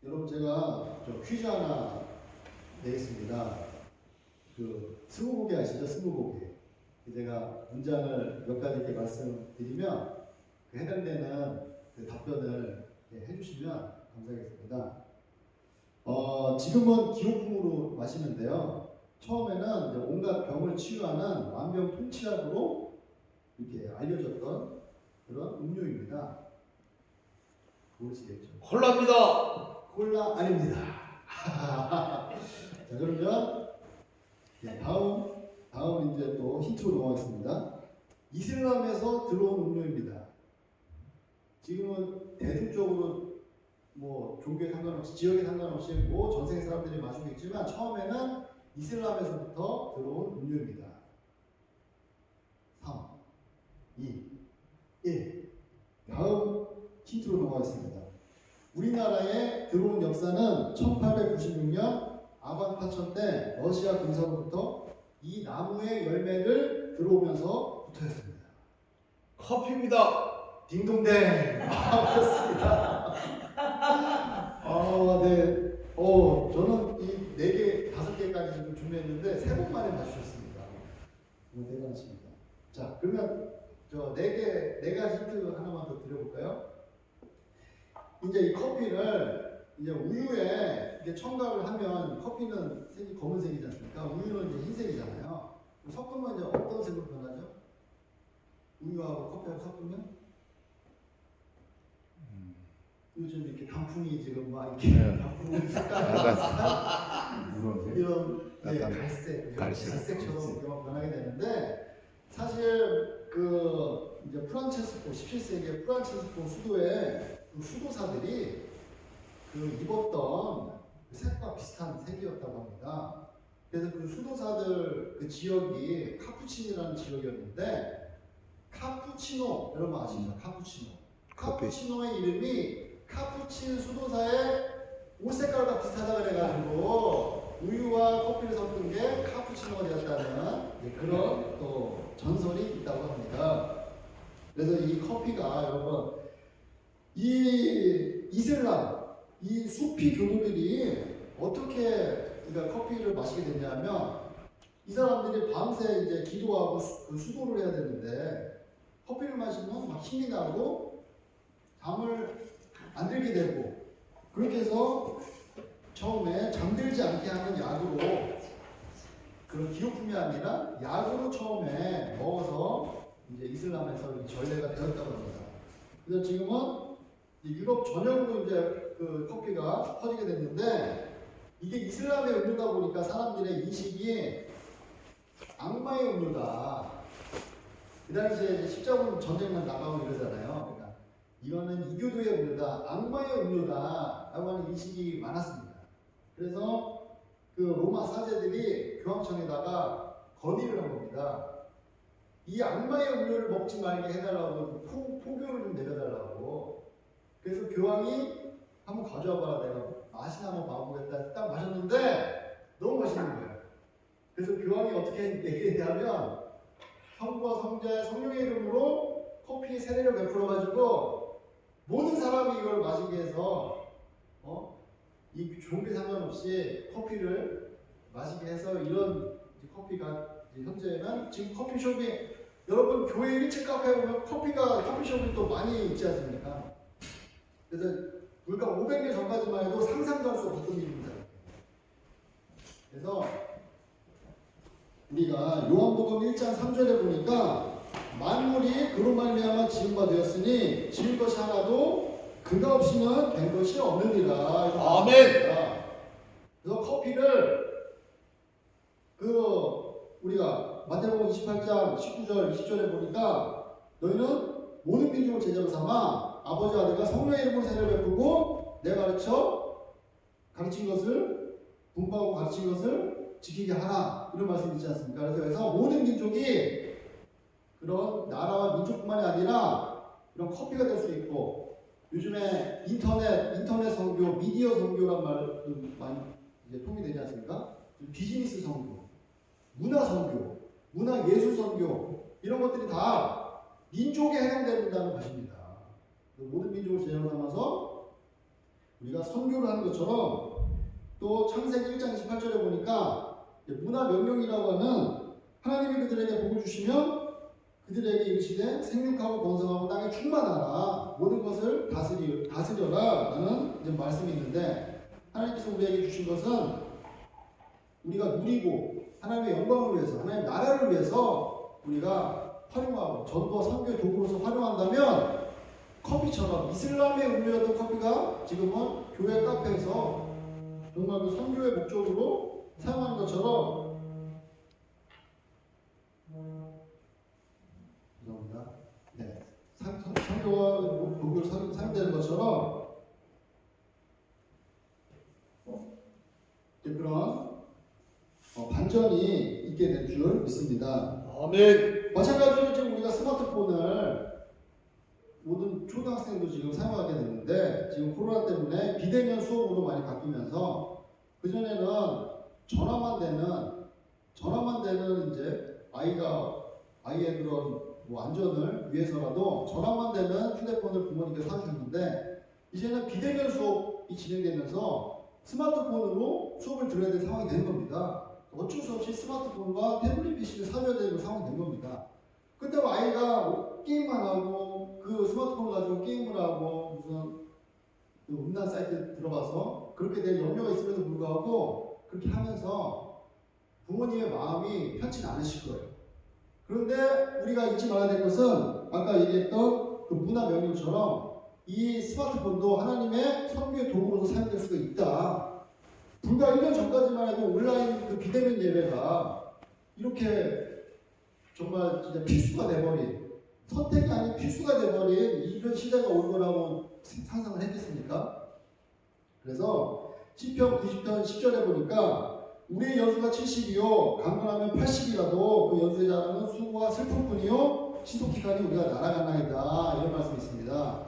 여러분 제가 좀 퀴즈 하나 내겠습니다. 그 스무고개 아시죠? 스무고개. 제가 문장을 몇 가지 이렇게 말씀드리면 그 해당되는 그 답변을 해주시면 감사하겠습니다. 지금은 기호품으로 마시는데요. 처음에는 이제 온갖 병을 치유하는 만병 통치약으로 이렇게 알려졌던 그런 음료입니다. 모르시겠죠? 콜라입니다. 콜라 아닙니다. 자, 그러면 다음 이제 또 힌트로 넘어가겠습니다. 이슬람에서 들어온 음료입니다. 지금은 대중적으로 뭐 종교에 상관없이 지역에 상관없이 뭐 전 세계 사람들이 마시고 있지만 처음에는 이슬람에서부터 들어온 음료입니다. 3, 2, 1. 다음 힌트로 넘어가겠습니다. 우리나라에 들어온 역사는 1896년 아반파천 때 러시아 군사로부터 이 나무의 열매를 들어오면서 붙어있습니다. 커피입니다. 딩동댕. 맞습니다. 네. 저는 이 4개, 5개까지 지금 준비했는데 3번 만에 맞추셨습니다. 대단하십니다. 자, 그러면 저 4가지 힌트 하나만 더 드려볼까요? 이제 이 커피를 이제 우유에 이렇게 첨가를 하면 커피는 색이 검은색이지 않습니까? 우유는 이제 흰색이잖아요. 섞으면 이제 어떤 색으로 변하죠? 우유하고 커피하고 섞으면? 요즘 이렇게 단풍이 지금 막 이렇게 단풍 색깔이 이런 갈색처럼 이렇게 변하게 되는데 사실 그 이제 프란체스코 17세기에 프란체스코 수도에 그 수도사들이 그 입었던 그 색과 비슷한 색이었다고 합니다. 그래서 그 수도사들 그 지역이 카푸친이라는 지역이었는데 카푸치노 여러분 아시죠? 카푸치노. 카푸치노의 이름이 카푸친 수도사의 옷 색깔과 비슷하다 그래가지고 우유와 커피를 섞은 게 카푸치노가 되었다는 그런 또 전설이 있다고 합니다. 그래서 이 커피가 여러분 이 이슬람 이 수피 교도들이 어떻게 그러니까 커피를 마시게 됐냐면 이 사람들이 밤새 이제 기도하고 수도를 해야 되는데 커피를 마시면 막 힘이 나고 잠을 안 들게 되고 그렇게 해서 처음에 잠들지 않게 하는 약으로 그런 기호품이 아니라 약으로 처음에 먹어서 이제 이슬람에서 전례가 되었다고 합니다. 그래서 지금은 유럽 전역으로 이제 그 커피가 퍼지게 됐는데 이게 이슬람의 음료다 보니까 사람들의 인식이 악마의 음료다. 그 당시에 십자군 전쟁만 나가고 이러잖아요. 그러니까 이거는 이교도의 음료다, 악마의 음료다 라고 하는 인식이 많았습니다. 그래서 그 로마 사제들이 교황청에다가 건의를 한 겁니다. 이 악마의 음료를 먹지 말게 해달라고 포교를 좀 내려달라고. 그래서 교황이 한번 가져와봐라 내가 맛이나 한번 봐보겠다 딱 마셨는데 너무 맛있는 거예요. 그래서 교황이 어떻게 얘기했냐면 성부와 성자의 성령의 이름으로 커피에 세례를 베풀어가지고 모든 사람이 이걸 마시게 해서 이 종교 상관없이 커피를 마시게 해서 이런 커피가 현재는 지금 커피숍이 여러분 교회 1층 카페에 보면 커피숍이 또 많이 있지 않습니까? 그래서 불과 500년 전까지만 해도 상상도 할 수 없었던 일입니다. 그래서 우리가 요한복음 1장 3절에 보니까 만물이 그로 말미암아 지은 바 되었으니 지은 것이 하나도 그가 없이는 된 것이 없느니라. 아멘. 그래서 커피를 우리가 마태복음 28장 19절 20절에 보니까 너희는 모든 민족을 제자로 삼아 아버지 아들과 성령의 이름으로 세례를 베푸고 내가 가르친 것을 분부하고 가르친 것을 지키게 하라 이런 말씀이 있지 않습니까? 그래서 모든 민족이 그런 나라와 민족뿐만이 아니라 이런 커피가 될 수 있고 요즘에 인터넷 선교, 미디어 선교란 말도 많이 이제 통이 되지 않습니까? 비즈니스 선교, 문화 선교, 문화 예술 선교 이런 것들이 다 민족에 해당된다는 것입니다. 모든 민족을 제자로 삼아서 우리가 선교를 하는 것처럼 또 창세기 1장 28절에 보니까 문화 명령이라고 하는 하나님이 그들에게 복을 주시면 그들에게 이르시되 생육하고 번성하고 땅에 충만하라 모든 것을 다스려라 라는 이제 말씀이 있는데 하나님께서 우리에게 주신 것은 우리가 누리고 하나님의 영광을 위해서 하나님의 나라를 위해서 우리가 활용하고 전도와 선교의 도구로서 활용한다면 커피처럼 이슬람의 음료였던 커피가 지금은 교회 카페에서 정말 그 선교의 목적으로 사용하는 것처럼 죄송합니다. 네. 선교와 도구로 사용되는 것처럼 그런 반전이 있게 될 줄 믿습니다. 아멘. 마찬가지로 지금 우리가 스마트폰을 모든 초등학생도 지금 사용하게 됐는데 지금 코로나 때문에 비대면 수업으로 많이 바뀌면서 그전에는 전화만 되는 이제 아이의 그런 뭐 안전을 위해서라도 전화만 되는 휴대폰을 부모님께 사주셨는데 이제는 비대면 수업이 진행되면서 스마트폰으로 수업을 들어야 될 상황이 된 겁니다. 어쩔 수 없이 스마트폰과 태블릿 PC를 사줘야 되는 상황이 된 겁니다. 그때 아이가 뭐 게임만 하고 그 스마트폰을 가지고 게임을 하고 무슨 그 음란 사이트에 들어가서 그렇게 될 염려가 있음에도 불구하고 그렇게 하면서 부모님의 마음이 편치 않으실 거예요. 그런데 우리가 잊지 말아야 될 것은 아까 얘기했던 그 문화 명령처럼 이 스마트폰도 하나님의 선교의 도구로서 사용될 수가 있다. 불과 1년 전까지만 해도 온라인 그 비대면 예배가 이렇게 정말 진짜 필수가 돼버린 선택이 아닌 필수가 돼버린 이런 시대가 올 거라고 상상을 했겠습니까? 그래서 시편 90편 10절에 보니까 우리의 연수가 70이요 강건하면 80이라도 그 연수에 자라는 수고와 슬픔뿐이요 시속기간이 우리가 날아가나이다 이런 말씀이 있습니다.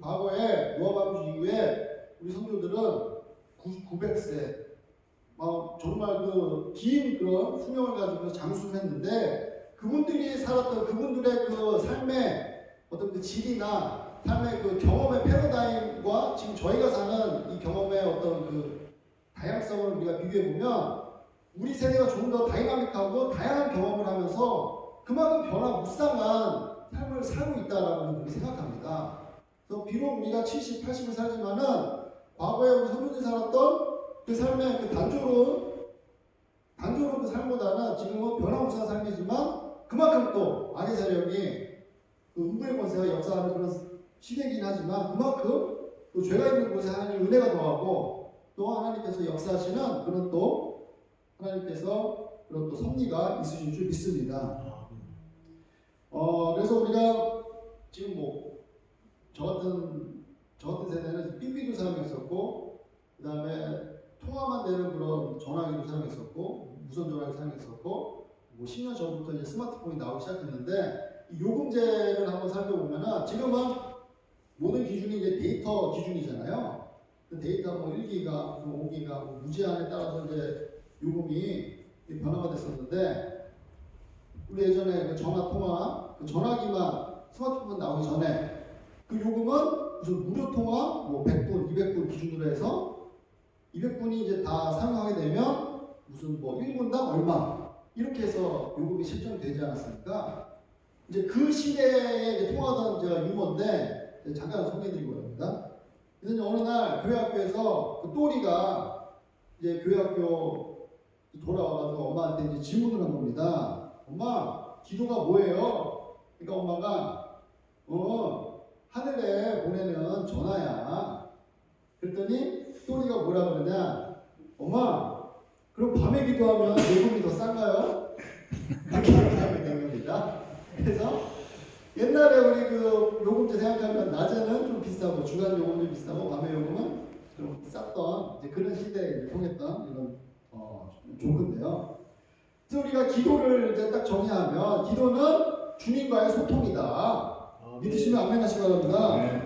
과거에 노아 방주 이후에 우리 성도들은 900세 정말 그 긴 그런 수명을 가지고 장수를 했는데 그분들이 살았던 그분들의 그 삶의 어떤 그 질이나 삶의 그 경험의 패러다임과 지금 저희가 사는 이 경험의 어떤 그 다양성을 우리가 비교해 보면 우리 세대가 좀 더 다이나믹하고 다양한 경험을 하면서 그만큼 변화무쌍한 삶을 살고 있다라고 우리 생각합니다. 그래서 비록 우리가 70, 80을 살지만은 과거에 우리 선조들이 살았던 그 삶의 그 단조로운 그 삶보다는 지금은 변화무쌍한 삶이지만 그만큼 또 악의 세력이 그 음부의 권세가 역사하는 그런 시대이긴 하지만 그만큼 또 죄가 있는 곳에 하나님의 은혜가 더하고 또 하나님께서 역사하시는 그런 또 하나님께서 그런 또 섭리가 있으신 줄 믿습니다. 그래서 우리가 지금 뭐 저 같은 세대는 삐삐도 사용했었고 그 다음에 통화만 되는 그런 전화기도 사용했었고 무선 전화기 사용했었고 뭐 10년 전부터 이제 스마트폰이 나오기 시작했는데 이 요금제를 한번 살펴보면은 지금은 모든 기준이 이제 데이터 기준이잖아요. 그 데이터 뭐 1기가, 5기가 뭐 무제한에 따라서 이제 요금이 변화가 됐었는데 우리 예전에 그 전화 통화 그 전화기만 스마트폰 나오기 전에 그 요금은 무슨 무료 통화 뭐 100분, 200분 기준으로 해서 200분이 이제 다 사용하게 되면 무슨 뭐 1분당 얼마 이렇게 해서 요금이 책정되지 않았습니까? 이제 그 시대에 이제 통하던 제가 유머인데 잠깐 소개해드리고 합니다. 그래서 어느 날 교회 학교에서 그 또리가 이제 교회 학교 돌아와가지고 엄마한테 이제 질문을 한 겁니다. 엄마, 기도가 뭐예요? 그러니까 엄마가 하늘에 보내는 전화야. 그랬더니 또리가 뭐라 그러냐? 엄마, 그럼 밤에 기도하면 요금이 더 싼가요? 그렇게 얘기하게 된 겁니다. 그래서 옛날에 우리 그 요금제 생각하면 낮에는 좀 비싸고 주간 요금이 비싸고 밤에 요금은 좀 쌌던 이제 그런 시대에 통했던 이런 조건데요. 그래서 우리가 기도를 이제 딱 정의하면 기도는 주님과의 소통이다. 믿으시면 아멘 하시기 바랍니다.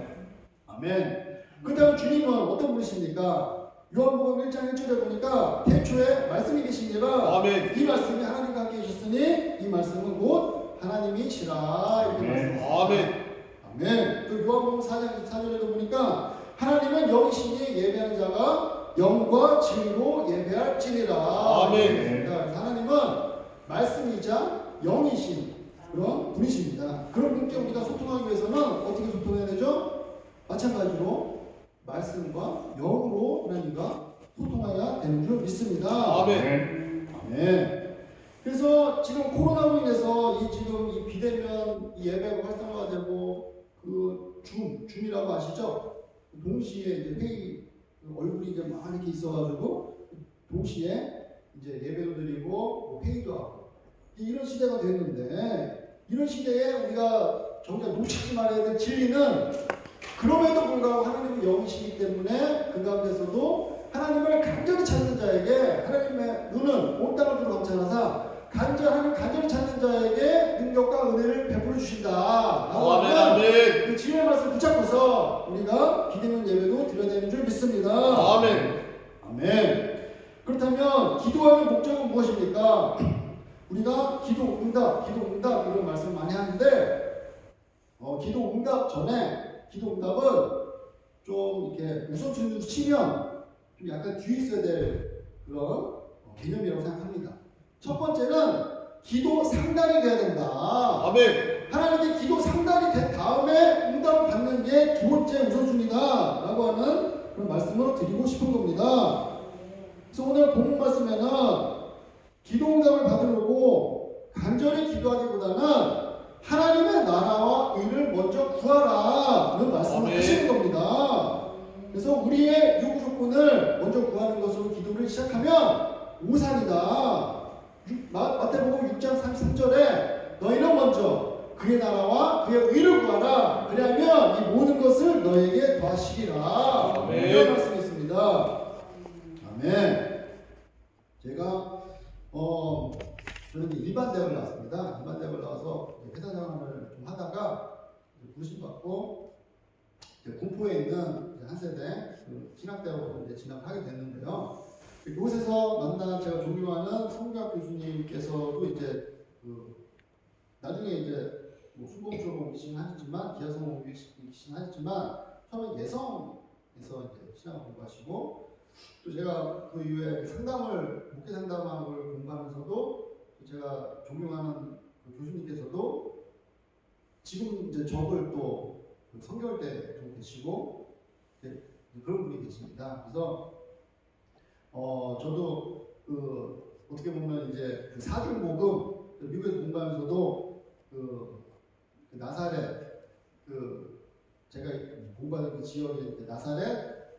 아멘. 그 다음 주님은 어떤 분이십니까? 요한복음 1장 1절에 보니까 태초에 말씀이 계시니라. 아멘. 이 말씀이 하나님과 함께 계셨으니 이 말씀은 곧 하나님이시라. 이렇게 말씀하셨습니다. 아멘. 아멘. 또 요한복음 4장 24절에도 보니까 하나님은 영이시니 예배하는 자가 영과 진리로 예배할지니라. 아멘. 그래서 하나님은 말씀이자 영이신 그런 분이십니다. 그런 분께 우리가 소통하기 위해서는 어떻게 소통해야 되죠? 마찬가지로 말씀과 영으로 하나님과 소통해야 되는 줄 믿습니다. 아멘. 아멘. 그래서 지금 코로나로 인해서 지금 이 비대면 이 예배가 활성화되고 그 줌이라고 아시죠? 동시에 이제 회의 얼굴이 이제 막 이렇게 있어가지고 동시에 이제 예배도 드리고 뭐 회의도 하고 이런 시대가 됐는데 이런 시대에 우리가 정작 놓치지 말아야 될 진리는 그럼에도 불구하고 하나님은 영이시기 때문에 그 가운데서도 하나님을 간절히 찾는 자에게 하나님의 눈은 온 땅을 두루 감찰하사 간절히 찾는 자에게 능력과 은혜를 베풀어 주신다. 아멘. 아멘. 그 진리의 말씀을 붙잡고서 우리가 비대면 예배도 드려야 되는 줄 믿습니다. 아멘. 아멘. 그렇다면 기도하는 목적은 무엇입니까? 우리가 기도 응답 이런 말씀 많이 하는데 기도 응답 전에 기도 응답은 좀 이렇게 우선순위로 치면 좀 약간 뒤에 있어야 될 그런 개념이라고 생각합니다. 첫 번째는 기도 상달이 돼야 된다. 아멘. 하나님께 기도 상달이 된 다음에 응답을 받는 게 두 번째 우선순위다라고 하는 그런 말씀을 드리고 싶은 겁니다. 그래서 오늘 본문 말씀에는 기도 응답을 받으려고 간절히 기도하기보다는 하나님의 나라와 의를 먼저 구하라는 말씀을 아멘. 하시는 겁니다. 그래서 우리의 요구 조건을 먼저 구하는 것으로 기도를 시작하면 오산이다. 마태복음 6장 33절에 너희는 먼저 그의 나라와 그의 의를 구하라. 그리하면 이 모든 것을 너에게 더하시리라. 아멘. 이런 말씀이 있습니다. 아멘. 제가 저는 일반 대학을 나왔습니다. 일반 대학을 나와서 회사 생활을 좀 하다가 부르심 받고 군포에 있는 한 세대 신학대학으로 진학하게 됐는데요. 이곳에서 만난 제가 존경하는 성교학 교수님께서도 이제 나중에 이제 수봉초로 옮기시긴 하셨지만 기아성 옮기시긴 하셨지만 처음에 예성에서 이제 신학을 공부하시고 또 제가 그 이후에 목회 상담학을 공부하면서도 제가 존경하는 그 교수님께서도 지금 이제 적을 또 성결대 좀 계시고 그런 분이 계십니다. 그래서 저도 어떻게 보면 이제 그 사중복음 미국에서 공부하면서도 그 나사렛 제가 공부하는 그 지역에 나사렛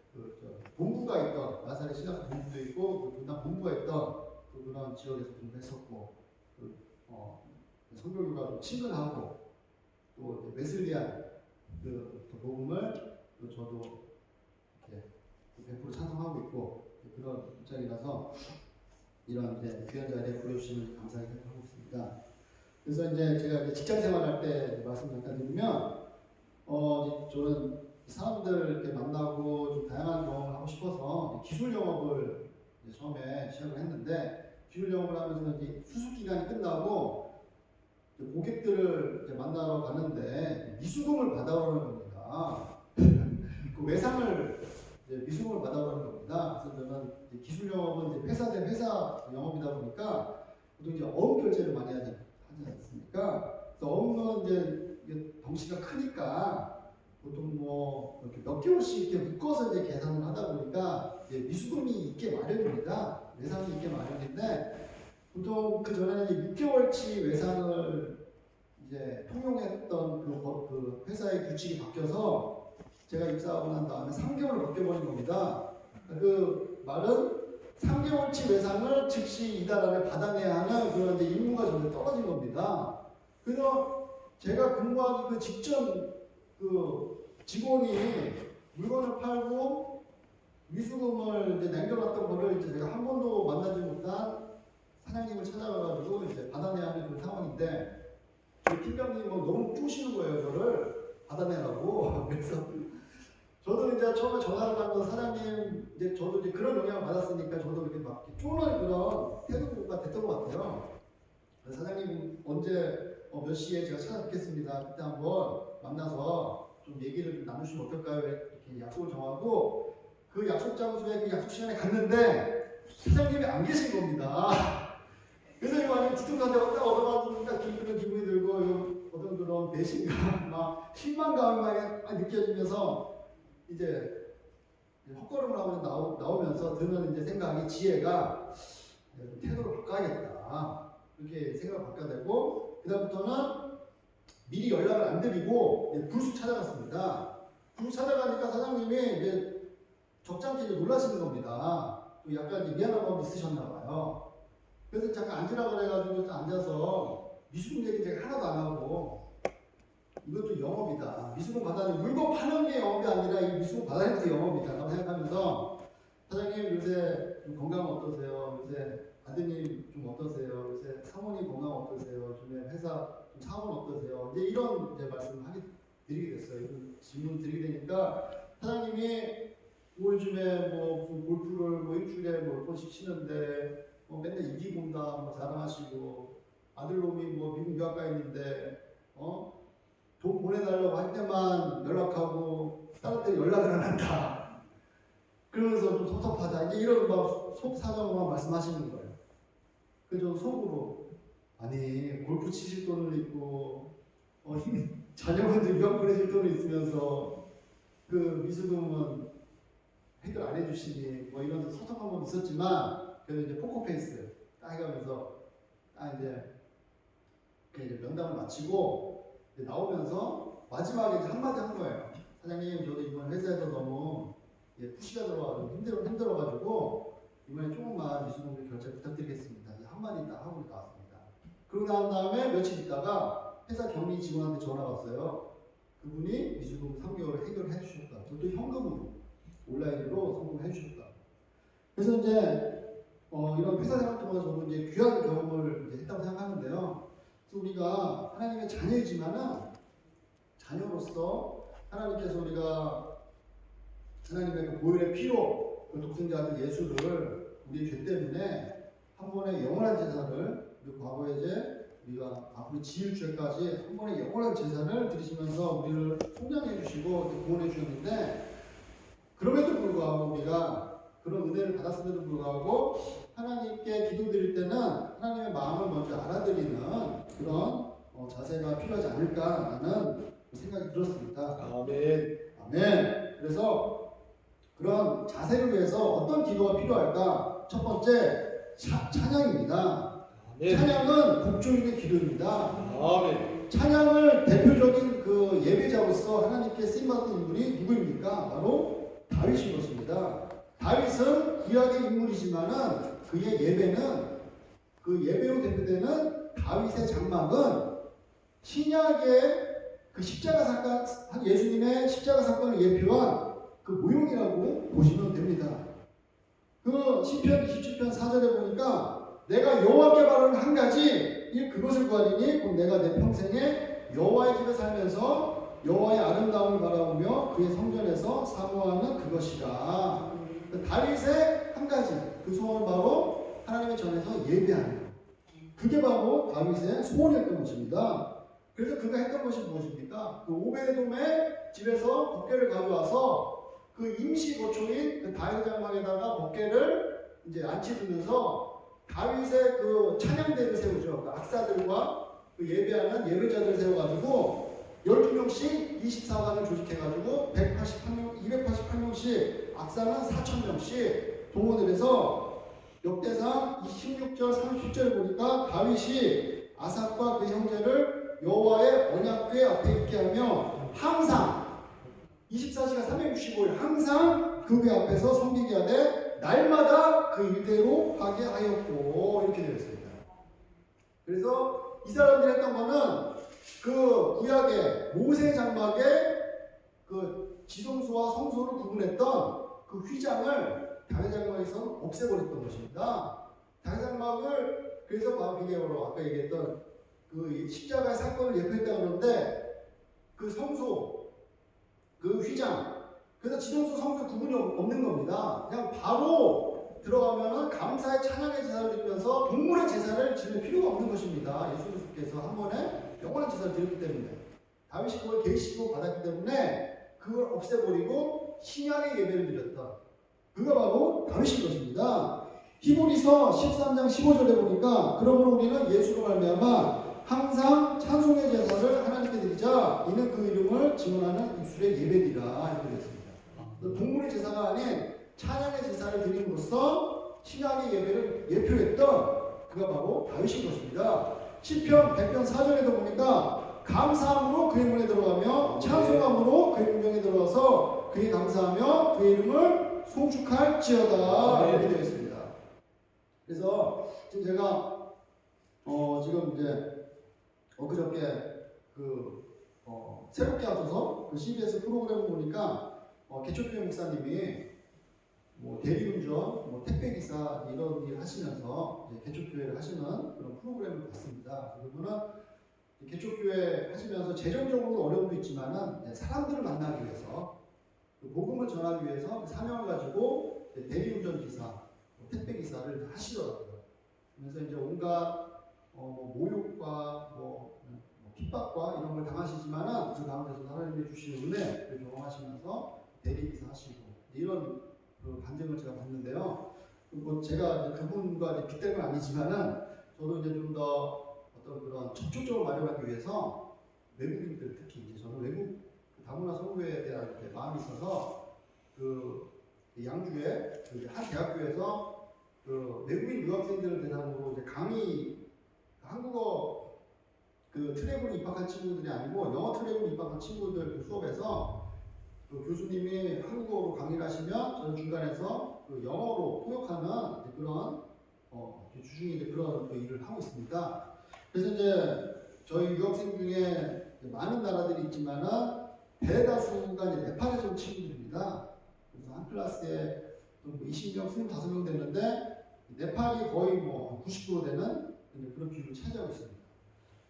본부가 있던 나사렛 신학 본부도 있고 분당 본부가 있던 그런 지역에서 공부했었고 성교교가 좀 친근하고 또 웨슬리안 복음을 저도 이렇게 100% 찬성하고 있고 그런 입장이라서 이런 이제 귀한 자리에 불러주시면 감사하게 생각하고 있습니다. 그래서 이제 제가 이제 직장 생활할 때 말씀 잠깐 드리면 저는 사람들 이렇게 만나고 좀 다양한 경험을 하고 싶어서 기술 영업을 이제 처음에 시작을 했는데 기술 영업을 하면서 이제 수습 기간이 끝나고 고객들을 이제 만나러 갔는데 미수금을 받아오는 겁니다. 그 외상을 미수금을 받아오는 겁니다. 그래서 저는 기술 영업은 이제 회사 대 회사 영업이다 보니까 보통 이제 어음 결제를 많이 하지 않습니까? 그래서 어음은 이제 덩치가 크니까 보통 뭐 이렇게 몇 개월씩 이렇게 묶어서 이제 계산을 하다 보니까 미수금이 있게 마련입니다. 외상이 있게 마련인데 보통 그 전에는 6개월치 외상을 이제 통용했던 그 회사의 규칙이 바뀌어서 제가 입사하고 난 다음에 3개월을 바뀌어버린 겁니다. 그 말은 3개월치 외상을 즉시 이달 안에 받아내야 하는 그런 이제 임무가 저한테 떨어진 겁니다. 그래서 제가 근무하기 그 직전 그 직원이 물건을 팔고 미수금을 이제 남겨놨던 거를 이제 제가 한 번도 만나지 못한 사장님을 찾아가가지고 이제 받아내야 하는 그런 상황인데 저희 팀장님은 너무 쪼시는 거예요. 저를 받아내라고. 그래서 저도 이제 처음에 전화를 받던 사장님 이제 저도 이제 그런 영향을 받았으니까 저도 이렇게 막 쪼는 그런 태도가 됐던 것 같아요. 사장님 언제 몇 시에 제가 찾아뵙겠습니다. 그때 한번 만나서 좀 얘기를 좀 나누시면 어떨까요? 이렇게 약속을 정하고 그 약속 장소에 그 약속 시간에 갔는데 사장님이 안 계신 겁니다. 그래서 이거 완전 뒤통수한테 딱 얻어가지고 딱 기분이 들고 어떤 그런 배신감, 막 실망감이 막 느껴지면서 이제 헛걸음을 하고 나오면서 드는 이제 생각이 지혜가 태도를 바꿔야겠다 이렇게 생각을 바꿔야 되고 그다음부터는 미리 연락을 안 드리고 불쑥 찾아갔습니다. 불쑥 찾아가니까 사장님이 이제 적잖게 이제 놀라시는 겁니다. 또 약간 이제 미안한 마음이 있으셨나 봐요. 그래서 잠깐 앉으라 그래가지고 앉아서 미수금 얘기 제가 하나도 안 하고 이것도 영업이다. 미수금 받아는 물건 파는 게 영업이 아니라 이 미수금 받아야 게 영업이다 라고 생각하면서 사장님 요새 좀 건강 어떠세요? 요새 아드님 좀 어떠세요? 요새 사모님 건강 어떠세요? 요즘에 회사 좀 사업은 어떠세요? 이제 이런 이제 말씀을 드리게 됐어요. 이런 질문 드리게 되니까 사장님이 뭐 요즘에 뭐 골프를 뭐 일주일에 뭐 몇 번씩 치는데 뭐 맨날 이기고 온다 뭐 자랑하시고 아들놈이 뭐 미국 유학 가 있는데 돈 보내달라고 할 때만 연락하고 다른 때 연락을 안 한다. 그러면서 좀 섭섭하다. 이제 이런 막 속 사정으로 말씀하시는 거예요. 그래서 속으로 아니 골프 치실 돈을 있고 자녀분들 유학 보내실 돈을 있으면서 그 미수금은 해결 안 해주시니 뭐 이런 섭섭함은 있었지만 그래도 이제 포커페이스 딱 해가면서 딱 이제 면담을 마치고 이제 나오면서 마지막에 이제 한마디 한 거예요. 사장님 저도 이번 회사에서 너무 푸시가 들어와서 힘들어가지고 이번에 조금만 미수금 결제 부탁드리겠습니다. 한마디 딱 하고 나왔습니다. 그러고 난 다음에 며칠 있다가 회사 격리 직원한테 전화가 왔어요. 그분이 미수금 3개월을 해결해 주셨다. 그것도 현금으로 온라인으로 송금해 주셨다. 그래서 이제 이런 회사 생활 동안 저도 이제 귀한 경험을 이제 했다고 생각하는데요. 그래서 우리가 하나님의 자녀이지만은 자녀로서 하나님께서 우리가 하나님의 그 보혈의 피로 그 독생자들 예수를 우리의 죄 때문에 한 번의 영원한 제사를 우리 과거에 이제 우리가 앞으로 지을 죄까지 한 번의 영원한 제사를 드리시면서 우리를 속량해 주시고 구원해 주셨는데 그럼에도 불구하고 우리가 그런 은혜를 받았음에도 불구하고 하나님께 기도드릴 때는 하나님의 마음을 먼저 알아드리는 그런 자세가 필요하지 않을까라는 생각이 들었습니다. 아멘. 아멘. 그래서 그런 자세를 위해서 어떤 기도가 필요할까? 첫 번째 찬양입니다. 아멘. 찬양은 곡조인의 기도입니다. 아멘. 찬양을 대표적인 그 예배자로서 하나님께 쓰임받은 인물이 누구입니까? 바로 다윗인 것입니다. 다윗은 구약의 인물이지만은 그의 예배는 그 예배로 대표되는 다윗의 장막은 신약의 그 십자가 사건, 예수님의 십자가 사건을 예표한 그 모형이라고 보시면 됩니다. 그 시편 27편 4절에 보니까 내가 여호와께 바라는 한 가지 그것을 구하리니 곧 내가 내 평생에 여호와의 집에 살면서 여호와의 아름다움을 바라보며 그의 성전에서 사모하는 그것이라. 다윗의 한 가지 그 소원은 바로 하나님의 전에서 예배하는 것. 그게 바로 다윗의 소원이었던 것입니다. 그래서 그가 했던 것이 무엇입니까? 그 오베돔의 집에서 법궤를 가져와서 그 임시 거초인 그 다윗 장막에다가 법궤를 이제 안치두면서 다윗의 그 찬양대를 세우죠. 그 악사들과 그 예배하는 예배자들을 세워가지고 12명씩 24관을 조직해가지고 288명씩 악사는 4,000명씩 동원을 해서 역대상 26절 30절을 보니까 다윗이 아삽과 그 형제를 여호와의 언약궤 앞에 있게 하며 항상 24시간 365일 항상 그 궤 앞에서 섬기게 하되 날마다 그 일대로 하게 하였고 이렇게 되어 있습니다. 그래서 이 사람들이 했던 거는 그 구약의 모세 장막의 그 지성소와 성소를 구분했던 그 휘장을 다윗 장막에서 없애버렸던 것입니다. 다윗 장막을 그래서 바로 아까 얘기했던 그 십자가의 사건을 예표했다 그러는데 그 성소 그 휘장 그래서 지성소 성소 구분이 없는 겁니다. 그냥 바로 들어가면은 감사의 찬양의 제사를 드리면서 동물의 제사를 지낼 필요가 없는 것입니다. 예수 그리스도께서 한 번에 영원한 제사를 드렸기 때문에. 다윗이 그걸 계시로 받았기 때문에 그걸 없애버리고 신약의 예배를 드렸다. 그가 바로 다윗인 것입니다. 히브리서 13장 15절에 보니까 그러므로 우리는 예수로 말미암아 항상 찬송의 제사를 하나님께 드리자. 이는 그 이름을 증언하는 입술의 예배니라 이렇게 되어 있습니다. 동물의 제사가 아닌 찬양의 제사를 드림으로써 신약의 예배를 예표했던 그가 바로 다윗인 것입니다. 시편 100편 4절에도 보니까 감사함으로 그의 문에 들어가며 찬송함으로 그의 문명에 들어가서 그의 감사하며 그의 이름을 송축할지어다 이렇게 되어 있습니다. 그래서 지금 제가 지금 이제 엊그저께 새롭게 하셔서 CBS 프로그램을 보니까 개척교회 목사님이 뭐 대리운전, 택배기사 이런 일 하시면서 개척교회를 하시는 그런 프로그램을 봤습니다. 그분은 개척교회 하시면서 재정적으로 어려움도 있지만은 사람들을 만나기 위해서 복음을 전하기 위해서 사명을 가지고 대리운전 기사, 택배기사를 하시더라고요. 그래서 이제 온갖 모욕과 핍박과 이런 걸 당하시지만은 그 가운데서 하나님의 주신 은혜를 경험하시면서 대리기사 하시고 이런 그 간증을 제가 봤는데요. 제가 이제 그분과 빗댈 건 아니지만은 저도 이제 좀 더 어떤 그런 접촉점을 마련하기 위해서 외국인들 특히 이제 저는 외국 다문화 선교에 대한 마음이 있어서 양주에 한 대학교에서 외국인 유학생들을 대상으로 이제 강의 한국어 트랙으로 입학한 친구들이 아니고 영어 트랙으로 입학한 친구들 수업에서 교수님이 한국어로 강의를 하시면 저는 중간에서 영어로 통역하는 그런 주중에 그런 일을 하고 있습니다. 그래서 이제 저희 유학생 중에 많은 나라들이 있지만은 대다수가 이제 네팔에서 온 친구들입니다. 그래서 한 클래스에 20명, 25명 됐는데 네팔이 거의 90% 되는 그런 비율을 차지하고 있습니다.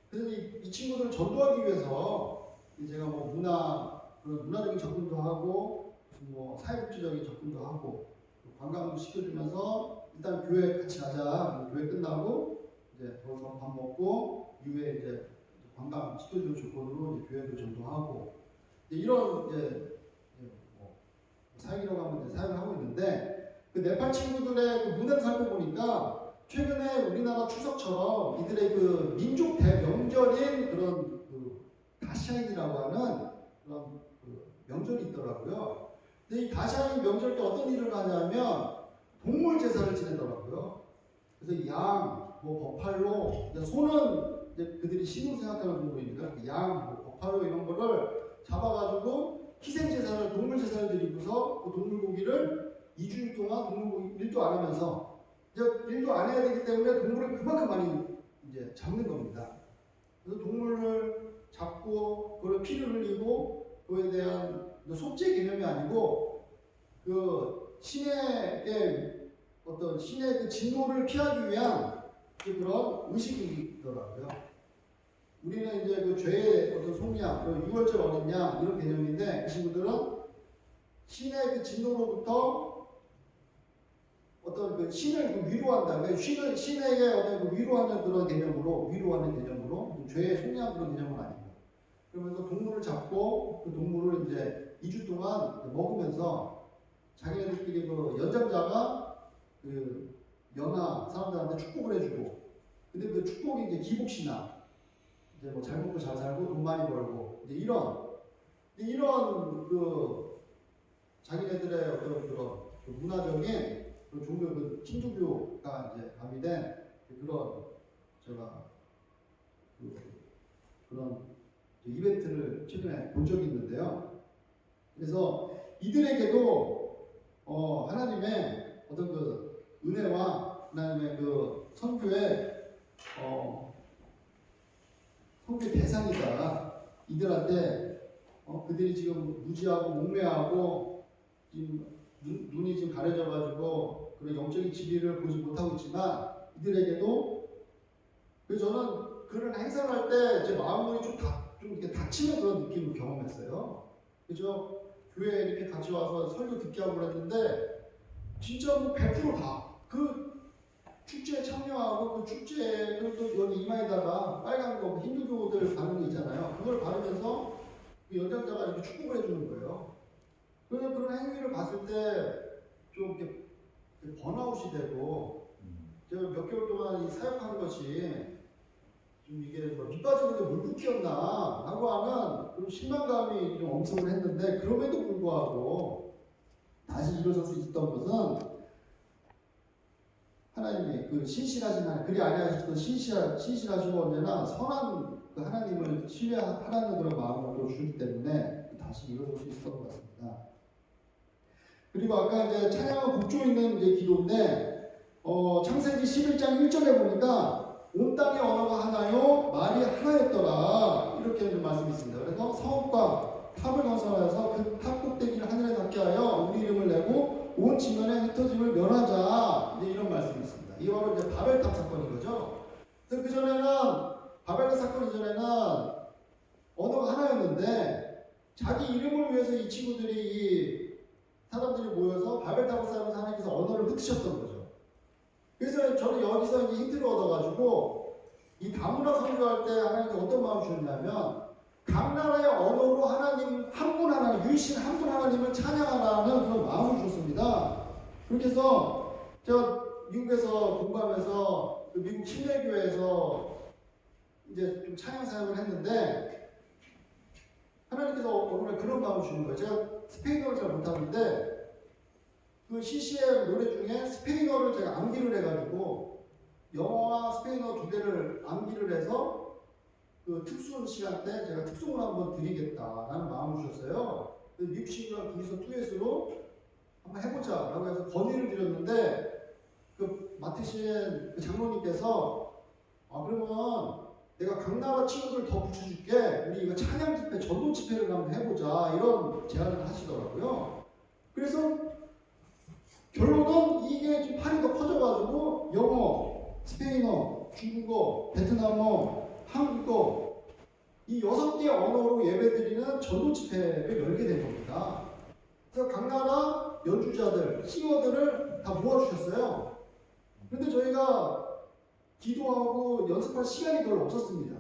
그래서 이 친구들을 전도하기 위해서 제가 문화적인 접근도 하고 사회복지적인 접근도 하고 관광도 시켜주면서 일단 교회 같이 가자. 교회 끝나고 이제 거기서 밥 먹고 이후에 이제 관광 시켜주는 조건으로 이제 교회도 전도하고 이런 사역이라고 하면 사역을 하고 있는데 그 네팔 친구들의 그 문화를 살펴보니까 최근에 우리나라 추석처럼 이들의 그 민족 대명절인 그런 다샤인이라고 하는 그런 명절이 있더라고요. 근데 이 다샤인 명절 때 어떤 일을 하냐면 동물 제사를 지내더라고요. 그래서 양, 버팔로, 소는 이제 그들이 신으로 생각하는 동물이니까 양, 버팔로 이런 거를 잡아가지고 희생 제사를 동물 제사를 드리고서 그 동물 고기를 2주일 동안 동물 고기 일도 안 하면서 이제 일도 안 해야 되기 때문에 동물을 그만큼 많이 이제 잡는 겁니다. 그래서 동물을 잡고 그걸 피를 흘리고 그에 대한 속죄 개념이 아니고 신의 그 진노를 피하기 위한 그런 의식이더라고요. 우리는 이제 그 죄의 어떤 속량, 유월절 어린 양 이런 개념인데 그 친구들은 신의 그 진노로부터 어떤 그 신을 위로한다. 그러니까 신에게 어떤 위로하는 그런 개념으로 죄의 속량 그런 개념은 아니고 그러면서 동물을 잡고 그 동물을 이제 2주 동안 먹으면서 자기네들끼리 연장자가 연하 사람들한테 축복을 해주고 근데 그 축복이 이제 기복신앙 이제 잘 먹고 잘 살고 돈 많이 벌고 이제 이런 자기네들의 어떤 그런 문화적인 종교 힌두교가 이제 가미된 그런 그런 이벤트를 최근에 본 적이 있는데요. 그래서 이들에게도 하나님의 어떤 은혜와 하나님의 선교의 선교 대상이다. 이들한테 그들이 지금 무지하고 목매하고 지금 눈이 지금 가려져가지고 그런 영적인 지리를 보지 못하고 있지만 이들에게도 그래서 저는 그런 행사를 할 때 제 마음이 좀 이렇게 다치는 그런 느낌을 경험했어요. 그죠? 교회에 이렇게 같이 와서 설교 듣게 하고 그랬는데 진짜 100% 다 축제에 참여하고 그 축제를 또 여기 이마에다가 빨간 거 힌두교들 바르는 거 있잖아요. 그걸 바르면서 그 연장자가 이렇게 축복을 해주는 거예요. 그런 행위를 봤을 때 좀 이렇게 번아웃이 되고 제가 몇 개월 동안 이 사역한 것이 좀 이게 뭐 밑빠지는데 물붓기였나 라고 하는 그런 실망감이 좀 엄습을 했는데 그럼에도 불구하고 다시 일어설 수 있었던 것은 하나님이 그 신실하신 하나님, 그리 아니하시던 신실하시고 언제나 선한 그 하나님을 신뢰하라는 그런 마음을 주기 때문에 다시 일어설 수 있었던 것 같습니다. 그리고 아까 이제 찬양과 곡조 있는 이제 기도인데, 창세기 11장 1절에 보니까 온 땅의 언어가 하나요, 말이 하나였더라. 이렇게 좀 말씀이 있습니다. 그래서 성읍과 탑을 건설하여서 그 탑 꼭대기를 하늘에 닿게 하여 우리 이름을 내고 온 지면에 흩어짐을 면하자. 이제 이런 말씀이 있습니다. 이게 바로 이제 바벨탑 사건인 거죠. 그래서 그전에는, 바벨탑 사건 이전에는 언어가 하나였는데, 자기 이름을 위해서 이 친구들이 사람들이 모여서 바벨탑을 쌓으면서 하나님께서 언어를 흩으셨던 거죠. 그래서 저는 여기서 이제 힌트를 얻어가지고 이 다문화 선교할 때 하나님께서 어떤 마음을 주셨냐면 각 나라의 언어로 하나님 한 분 하나님, 유일신 한 분 하나님을 찬양하라는 그런 마음을 주셨습니다. 그렇게 해서 제가 미국에서 공부하면서 그 미국 침례교회에서 이제 좀 찬양 사역을 했는데 하나님께서 어느 날 그런 마음을 주는 거예요. 제가 스페인어를 잘 못하는데 그 CCM 노래 중에 스페인어를 제가 암기를 해가지고 영어와 스페인어 두 개를 암기를 해서 그 특수 시간 때 제가 특송을 한번 드리겠다라는 마음을 주셨어요. 미국 친구랑 둘이서 듀엣으로 한번 해보자라고 해서 건의를 드렸는데 그 맡으신 그 장로님께서 그러면 내가 각 나라 친구들 더 붙여줄게. 우리 이거 찬양 집회, 전도 집회를 한번 해보자. 이런 제안을 하시더라고요. 그래서 결론은 이게 지금 팔이 더 커져가지고 영어, 스페인어, 중국어, 베트남어, 한국어 이 6개 언어로 예배드리는 전도 집회를 열게 된 겁니다. 그래서 각 나라 연주자들, 싱어들을 다 모아주셨어요. 그런데 저희가 기도하고 연습할 시간이 별로 없었습니다.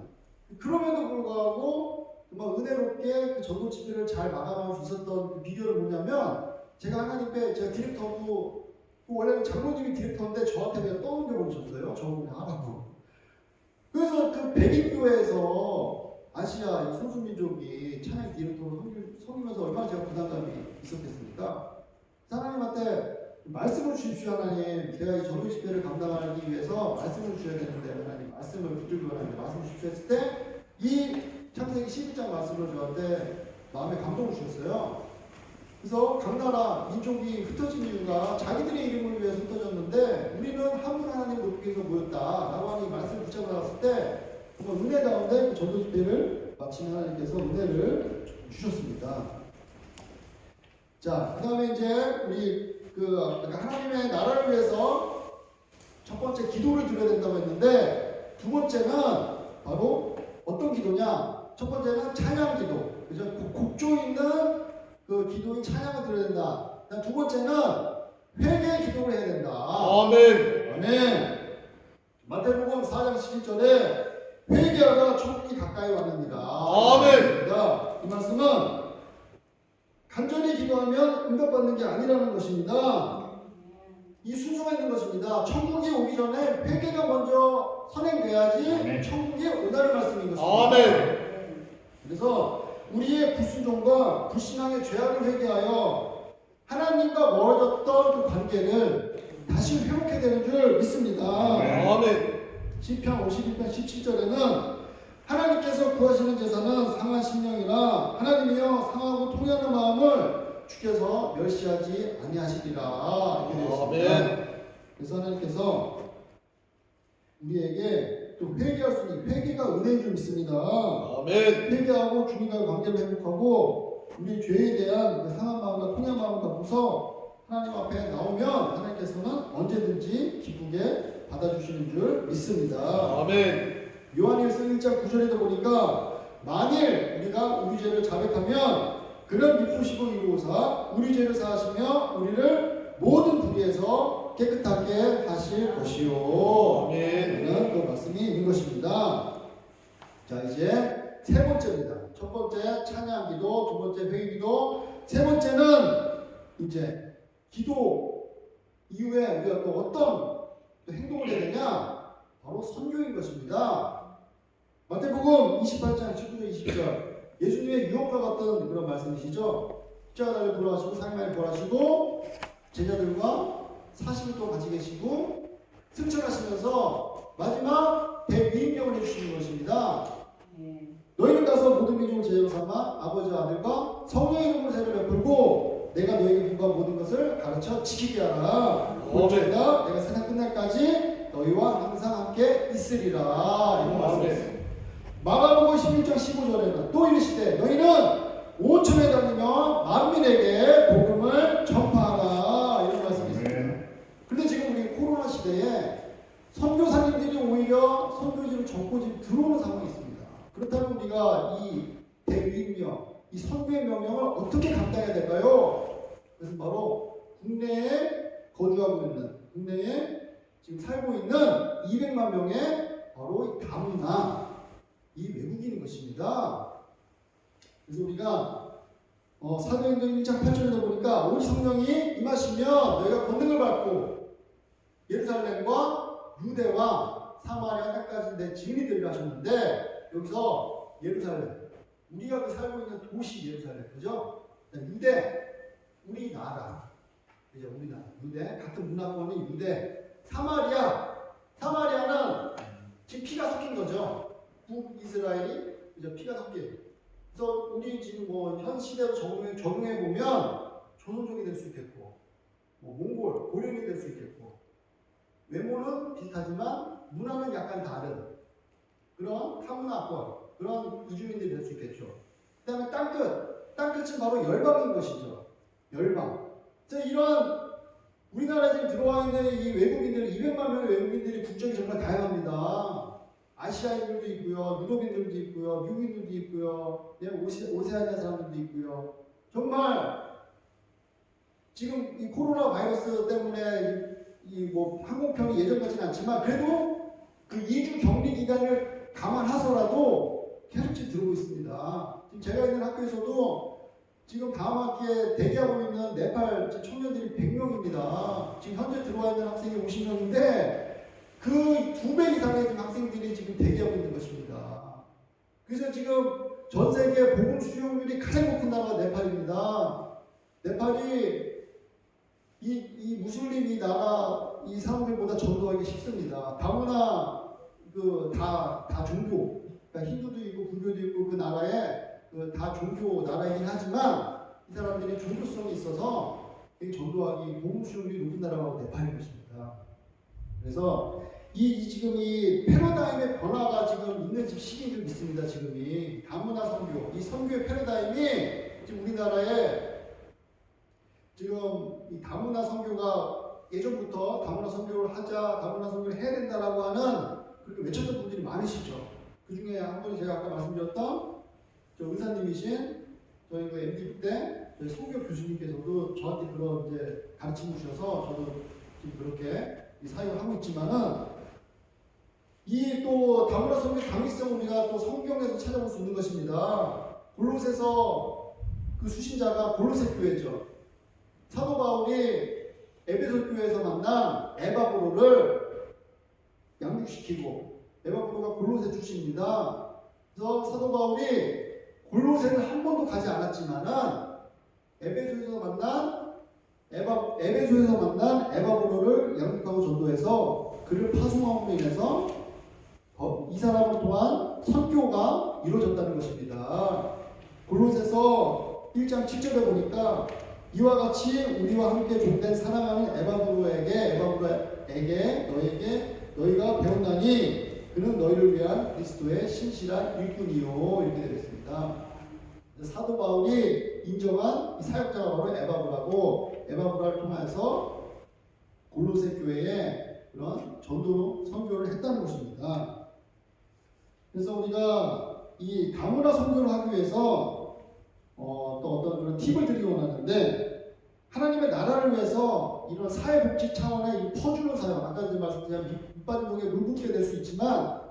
그럼에도 불구하고 정말 은혜롭게 그 전도 집회를 잘 마감할 수 있었던 그 비결은 뭐냐면 제가 하나님께 제가 디렉터고 원래는 장로님이 디렉터인데 저한테 그냥 떠넘겨 버리셨어요. 저 그냥 하라고. 그래서 그 백인교회에서 아시아 소수민족이 찬양 디렉터로 섬기면서 얼마나 제가 부담감이 있었겠습니까? 하나님한테 말씀을 주십시오. 하나님, 제가 이 전도 집회를 감당하기 위해서 말씀을 주셔야 되는데 하나님 말씀을 붙들고 하나님 말씀을 주십시오 했을 때 이 창세기 11장 말씀을 저한테 마음에 감동을 주셨어요. 그래서 각 나라 민족이 흩어진 이유가 자기들의 이름을 위해서 흩어졌는데 우리는 한 분 하나님을 높이기 위해서 모였다라고 하는 이 말씀을 붙잡아 나왔을 때 정말 은혜 가운데 그 전도 집회를 마치는 하나님께서 은혜를 주셨습니다. 자, 그 다음에 이제 우리 하나님의 나라를 위해서 첫 번째 기도를 드려야 된다고 했는데 두 번째는 바로 어떤 기도냐? 첫 번째는 찬양 기도. 그죠? 곡조 있는 그 기도인 찬양을 드려야 된다. 두 번째는 회개 기도를 해야 된다. 아멘. 아멘. 마태복음 4장 11절에 회개하라 천국이 가까이 왔느니라. 아멘. 이 말씀은 간절히 기도하면 응답받는 게 아니라는 것입니다. 이 순서가 있는 것입니다. 천국이 오기 전에 회개가 먼저 선행돼야지 아멘. 천국이 오다는 말씀인 것입니다. 아멘. 그래서 우리의 불순종과 불신앙의 죄악을 회개하여 하나님과 멀어졌던 그 관계를 다시 회복해야 되는 줄 믿습니다. 아멘. 시편 51편 17절에는 하나님께서 구하시는 제사는 상한 심령이라 하나님이여 상하고 통하는 마음을 주께서 멸시하지 아니하시리라 이렇게 되어 있습니다. 그래서 하나님께서 우리에게 또 회개할 수 있는 회개가 은혜인 줄 믿습니다. 아멘. 회개하고 주님과의 관계를 회복하고 우리 죄에 대한 그 상한 마음과 통한 마음을 갖고서 하나님 앞에 나오면 하나님께서는 언제든지 기쁘게 받아주시는 줄 믿습니다. 아멘. 요한일서 1장 9절에도 보니까 만일 우리가 우리 죄를 자백하면 그런 미쁘시고 이루어사 우리 죄를 사하시며 우리를 모든 불의에서 깨끗하게 하실 것이요. 아멘. 라는 그 말씀이 있는 것입니다. 자, 이제 세 번째입니다. 첫 번째 찬양 기도, 두 번째 회의 기도, 세 번째는 이제 기도 이후에 우리가 또 어떤 또 행동을 해야 되냐? 바로 선교인 것입니다. 마태복음 28장 19절 20절 예수님의 유혹과 같은 그런 말씀이시죠. 십자가 달려 돌아가시고 3일 만에 부활하시고 제자들과 40일 동안 같이 계시고 승천하시면서 마지막 대위임령을 해주시는 것입니다. 너희는 가서 모든 민족을 제자로 삼아 아버지와 아들과 성령의 이름으로 세례를 베풀고 내가 너희에게 분부한 모든 것을 가르쳐 지키게 하라. 그러니까 내가 세상 끝날까지 너희와 항상 함께 있으리라. 이런 말씀이었어요. 마가복음 11장 15절에는 또 이르시되 너희는 온천에 다니며 만민에게 복음을 전파하라. 이런 말씀이 있습니다. 근데 지금 우리 코로나 시대에 선교사님들이 오히려 선교지로 적고지 들어오는 상황이 있습니다. 그렇다면 우리가 이 대위임령, 이 선교의 명령을 어떻게 감당해야 될까요? 그래서 바로 국내에 거주하고 있는, 국내에 지금 살고 있는 200만 명의 바로 이 다문화, 이 외국인인 것입니다. 그래서 우리가 사도행전 1장 8절에도 보니까 오직 성령이 임하시면 너희가 권능을 받고 예루살렘과 유대와 사마리아 땅까지 내 증인이 되리라 하셨는데 여기서 예루살렘, 우리가 그 살고 있는 도시 예루살렘, 그죠? 유대, 우리나라, 그죠? 우리나라, 유대, 같은 문화권인 유대, 사마리아는 지금 피가 섞인 거죠. 북이스라엘이 그죠? 피가 섞인. 그래서 우리 지금 뭐 현 시대로 적용해 보면 조선족이 될 수 있겠고, 뭐 몽골, 고려인이 될 수 있겠고, 외모는 비슷하지만 문화는 약간 다른 그런 타문화권, 그런 이주민들이 될 수 있겠죠. 그 다음에 땅끝은 바로 열방인 것이죠. 열방. 자, 이런 우리나라에 지금 들어와 있는 이 외국인들, 200만 명의 외국인들이 국적이 정말 다양합니다. 아시아인들도 있고요, 유럽인들도 있고요, 미국인들도 있고요, 오세아니아 사람들도 있고요. 정말 지금 이 코로나 바이러스 때문에 이 뭐 항공편이 예전 같지는 않지만 그래도 그 2주 격리 기간을 감안하서라도 계속 지금 들어오고 있습니다. 지금 제가 있는 학교에서도 지금 다음 학기에 대기하고 있는 네팔 청년들이 100명입니다. 지금 현재 들어와 있는 학생이 50명인데 그 2배 이상의 지금 학생들이 지금 대기하고 있는 것입니다. 그래서 지금 전 세계 복음 수용률이 가장 높은 나라가 네팔입니다. 네팔이 이 무슬림 이 나라 이 사람들보다 전도하기 쉽습니다. 다문화 다 종교, 그러니까 힌두도 있고 불교도 있고 그 나라에 다 종교 나라이긴 하지만 이 사람들이 종교성이 있어서 되게 전도하기 복음 수용률이 높은 나라가 네팔인 것입니다. 그래서 지금 이 패러다임의 변화가 지금 있는 시기인 줄 믿습니다. 지금이 다문화 선교, 이 선교의 패러다임이 지금 우리나라에 지금 이 다문화 선교가 예전부터 다문화 선교를 하자, 다문화 선교를 해야 된다라고 하는 그렇게 외쳤던 분들이 많으시죠. 그 중에 한 분이 제가 아까 말씀드렸던 저 의사님이신 저희 그 MD 때 저희 선교 교수님께서도 저한테 그런 이제 가르침을 주셔서 저도 지금 그렇게 이 사역을 하고 있지만은 이 또 다문화 선교의 당위성을 우리가 또 성경에서 찾아볼 수 있는 것입니다. 골로새서 그 수신자가 골로새 교회죠. 사도 바울이 에베소 교회에서 만난 에바브로를 양육시키고 에바브로가 골로새 출신입니다. 그래서 사도 바울이 골로새를 한 번도 가지 않았지만은 에베소에서 만난 에바브로를 양육하고 전도해서 그를 파송함으로 인해서 이 사람을 통한 선교가 이루어졌다는 것입니다. 골로새서 1장 7절에 보니까 이와 같이 우리와 함께 종된 사랑하는 에바브로에게 너희가 배웠나니 그는 너희를 위한 그리스도의 신실한 일꾼이요 이렇게 되어 있습니다. 사도 바울이 인정한 이 사역자가 바로 에바브라고 에바브라를 통해서 골로새 교회에 그런 전도 선교를 했다는 것입니다. 그래서 우리가 이 다문화 선교를 하기 위해서 또 어떤 그런 팁을 드리고 원하는데 하나님의 나라를 위해서 이런 사회복지 차원의 이 퍼주는 사역, 아까 말씀드린 밑빠진 독에 물 붓게 될 수 있지만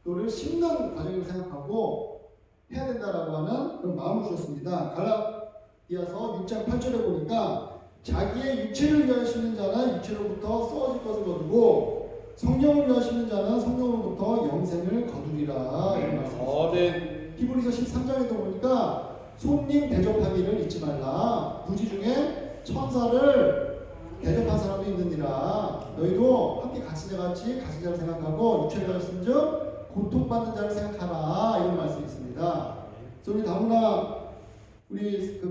그거를 심는 과정을 생각하고 해야 된다라고 하는 그런 마음을 주셨습니다. 갈라디아서 6장 8절에 보니까 자기의 육체를 위하여 심는 자는 육체로부터 썩어질 것을 거두고 성령을 위하여 심는 자는 성령으로부터 영생을 거두리라 이런 말씀입니다. 아멘. 히브리서 13장에도 보니까 손님 대접하기를 잊지 말라. 부지 중에 천사를 대접한 사람도 있느니라. 너희도 함께 같이 자를 생각하고 육체를 가졌은즉 고통받는 자를 생각하라 이런 말씀이 있습니다. 그래서 우리 다문화 그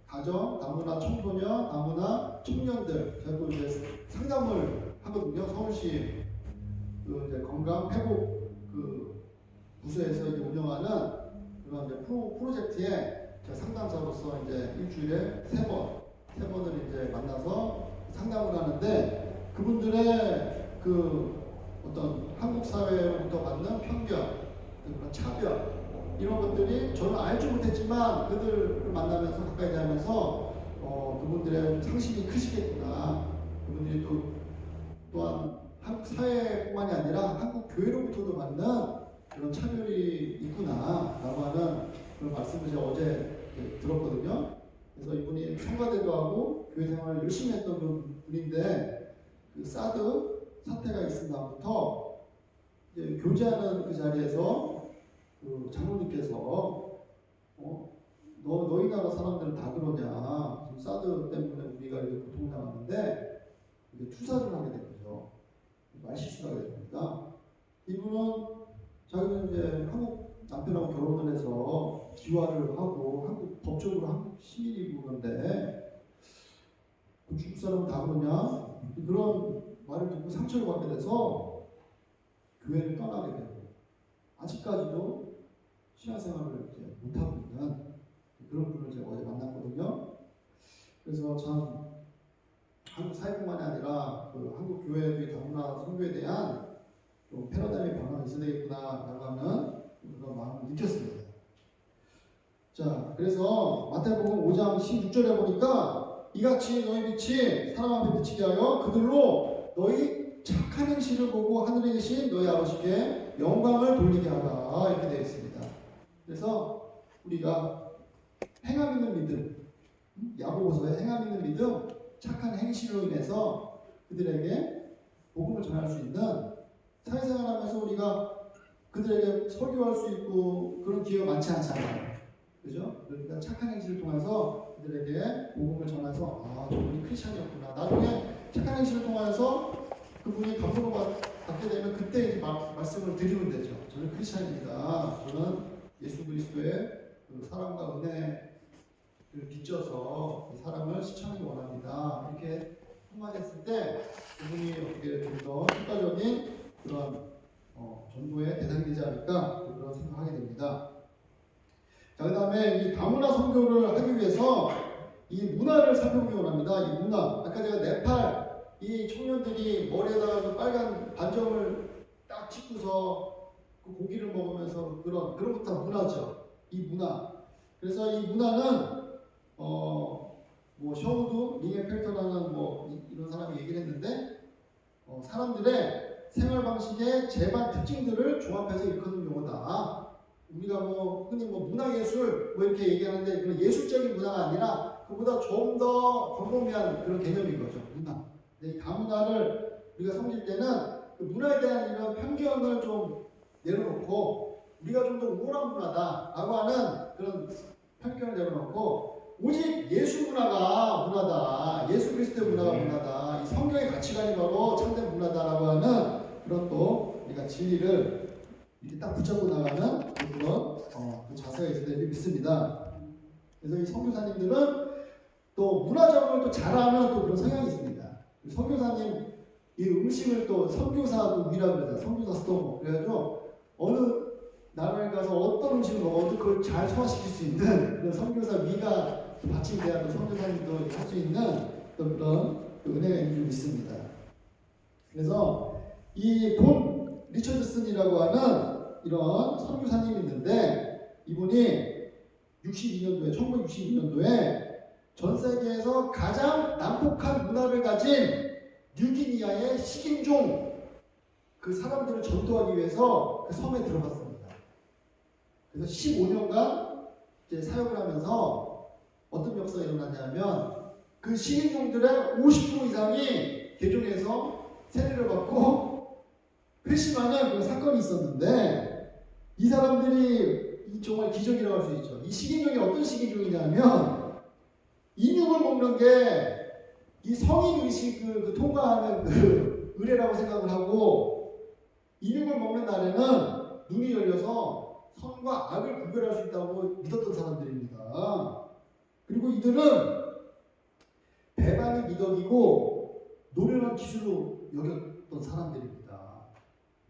가정 다문화 청소년, 다문화 청년들 제가 또 이제 상담을 하거든요. 서울시 그 이제 건강 회복 그 부서에서 이제 운영하는 그런 이제 프로젝트에 제가 상담사로서 이제 일주일에 세 번을 이제 만나서 상담을 하는데 그분들의 그 어떤 한국 사회로부터 받는 편견, 그런 차별 이런 것들이 저는 알지 못했지만 그들을 만나면서 가까이 대하면서 그분들의 상심이 크시겠구나. 그분들이 또한 한국 사회뿐만이 아니라 한국 교회로부터도 받는 그런 차별이 있구나라고 하는 그런 말씀을 제가 어제 들었거든요. 그래서 이분이 성가대도 하고 교회 생활을 열심히 했던 그런 분인데 그 사드 사태가 있은 다음부터 이제 교제하는 그 자리에서 그 장로님께서 너희 나라 사람들은 다 그러냐. 지금 사드 때문에 우리가 이렇게 고통당하는데 이게 투사를 하게 된 거죠. 말실수를 하게 됩니다. 이분은 자기는 이제 한국 남편하고 결혼을 해서 기화를 하고 법적으로 한국 시민이고 그런데 중국 사람은 다 그러냐? 그런 말을 듣고 상처를 받게 돼서 교회를 떠나게 되고 아직까지도 신앙생활을 이제 못하고 있는 그런 분을 제가 어제 만났거든요. 그래서 참 한국 사회뿐만이 아니라 그 한국 교회의 다문화 선교에 대한 좀 패러다임의 변화가 있어야 되겠구나라고 하는 그런 마음을 느꼈습니다. 자, 그래서 마태복음 5장 16절에 보니까 이같이 너희 빛이 사람 앞에 비치게 하여 그들로 너희 착한 행실을 보고 하늘에 계신 너희 아버지께 영광을 돌리게 하라 이렇게 되어 있습니다. 그래서 우리가 행함 있는 믿음, 야고보서의 행함 있는 믿음, 착한 행실로 인해서 그들에게 복음을 전할 수 있는 사회생활하면서 우리가 그들에게 설교할 수 있고 그런 기회가 많지 않잖아요. 그죠? 그러니까 착한 행실을 통해서 그들에게 복음을 전해서 저분이 크리스찬이었구나. 나중에 착한 행실을 통해서 그분이 감동을 받게 되면 그때 이제 말씀을 드리면 되죠. 저는 크리스찬입니다. 저는 예수 그리스도의 그 사랑과 은혜를 빚져서 사람을 시청하기 원합니다. 이렇게 한마디했을 때 그분이 어떻게 좀 더 효과적인 그런 전도의 대상이 되지 않을까 그런 생각하게 됩니다. 자, 그 다음에 이 다문화 선교를 하기 위해서 이 문화를 살펴보기 원합니다. 이 문화, 아까 제가 네팔 이 청년들이 머리에다가 그 빨간 반점을 딱 찍고서 그 고기를 먹으면서 그런 것도 다 문화죠. 이 문화. 그래서 이 문화는 뭐 셔우드 링에펠터라는 뭐 이런 사람이 얘기를 했는데 사람들의 생활 방식의 재반 특징들을 종합해서 일컫는 용어다. 우리가 뭐 흔히 뭐 문화예술 뭐 이렇게 얘기하는데 그런 예술적인 문화가 아니라 그보다 좀 더 광범위한 그런 개념인 거죠. 문화. 이 다문화를 우리가 섬길 때는 그 문화에 대한 이런 편견을 좀 내려놓고 우리가 좀 더 우월한 문화다라고 하는 그런 편견을 내려놓고 오직 예수 문화가 문화다. 예수 그리스도의 문화가 문화다. 이 성경의 가치관이 바로 참된 문화다라고 하는 그런 또 우리가 진리를 이렇게 딱 붙잡고 나가는 그런 그 자세가 있어야 되는 믿습니다. 그래서 이 선교사님들은 또 문화적으로 또 잘하는 또 그런 성향이 있습니다. 선교사님 이 음식을 또 선교사도 위라고 그러잖아요. 선교사 스토어. 그래가지고 어느 나라에 가서 어떤 음식을 먹어도 그걸 잘 소화시킬 수 있는 그런 선교사 위가 받침돼야 선교사님도 할 수 있는 그런 은혜가 있는 줄 믿습니다. 그래서 이 본 리처드슨이라고 하는 이런 선교사님이 있는데 이분이 1962년도에 전 세계에서 가장 난폭한 문화를 가진 뉴기니아의 식인종 그 사람들을 전도하기 위해서 그 섬에 들어갔습니다. 그래서 15년간 이제 사역을 하면서 어떤 역사가 일어났냐면 그 식인종들의 50% 이상이 개종해서 세례를 받고 회심하는 그런 사건이 있었는데 이 사람들이 정말 기적이라고 할 수 있죠. 이 식인종이 어떤 식인종이냐면 인육을 먹는 게 이 성인 의식을 통과하는 그 의례라고 생각을 하고 인육을 먹는 날에는 눈이 열려서 선과 악을 구별할 수 있다고 믿었던 사람들입니다. 그리고 이들은 배반이 미덕이고 노련한 기술로 여겼던 사람들입니다.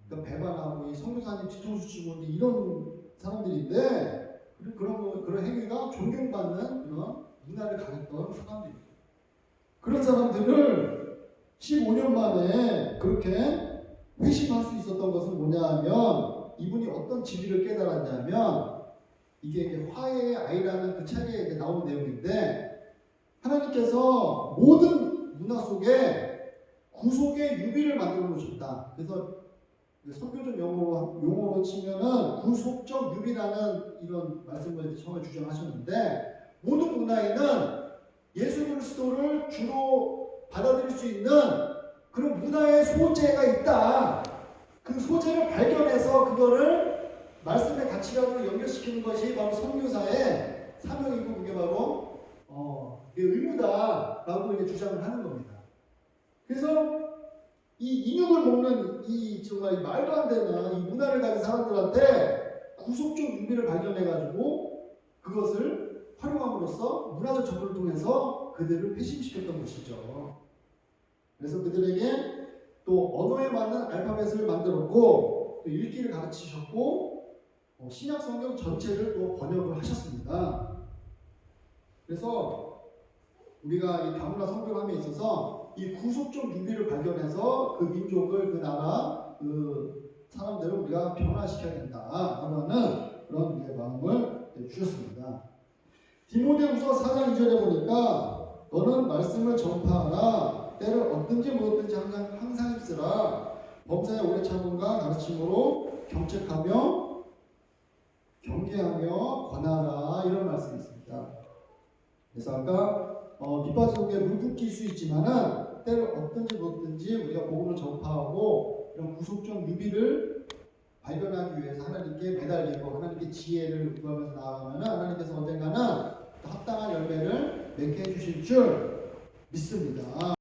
그러니까 배반하고 이 선교사님 뒤통수 치고 이런 사람들인데 그런 행위가 존경받는 그런 문화를 가졌던 사람들입니다. 그런 사람들을 15년 만에 그렇게 회심할 수 있었던 것은 뭐냐 하면 이분이 어떤 진리를 깨달았냐면 이게 화해의 아이라는 그 책에 나오는 내용인데 하나님께서 모든 문화 속에 구속의 유비를 만들어 놓으셨다. 그래서 선교적 용어로 치면은 구속적 유비라는 이런 말씀을 처음에 주장하셨는데 모든 문화에는 예수 그리스도를 주로 받아들일 수 있는 그런 문화의 소재가 있다. 그 소재를 발견해서 그거를 말씀의 가치관으로 연결시키는 것이 바로 선교사의 사명이고 그게 바로 의무다라고 이제 주장을 하는 겁니다. 그래서 이 인육을 먹는 이 정말 말도 안 되는 이 문화를 가진 사람들한테 구속적 유비를 발견해가지고 그것을 활용함으로써 문화적 접근을 통해서 그들을 회심시켰던 것이죠. 그래서 그들에게 또 언어에 맞는 알파벳을 만들었고 또 읽기를 가르치셨고 신약 성경 전체를 또 번역을 하셨습니다. 그래서 우리가 이 다문화 선교함에 있어서 이 구속적 유비를 발견해서 그 민족을 그 나라 그 사람들을 우리가 변화시켜야 된다라는 그런 마음을 주셨습니다. 디모데후서 4장 2절에 보니까 너는 말씀을 전파하라 때를 얻든지 묻든지 항상 힘쓰라 범사의 오래 참음과 가르침으로 경책하며 경계하며 권하라 이런 말씀이 있습니다. 그래서 아까 밑바닥에 물 붓길 수 있지만은 때를 얻든지 묻든지 우리가 복음을 전파하고 이런 구속적 유비를 발견하기 위해서 하나님께 매달리고 하나님께 지혜를 구하면서 나아가면 하나님께서 언젠가는 합당한 열매를 맺게 해주실 줄 믿습니다.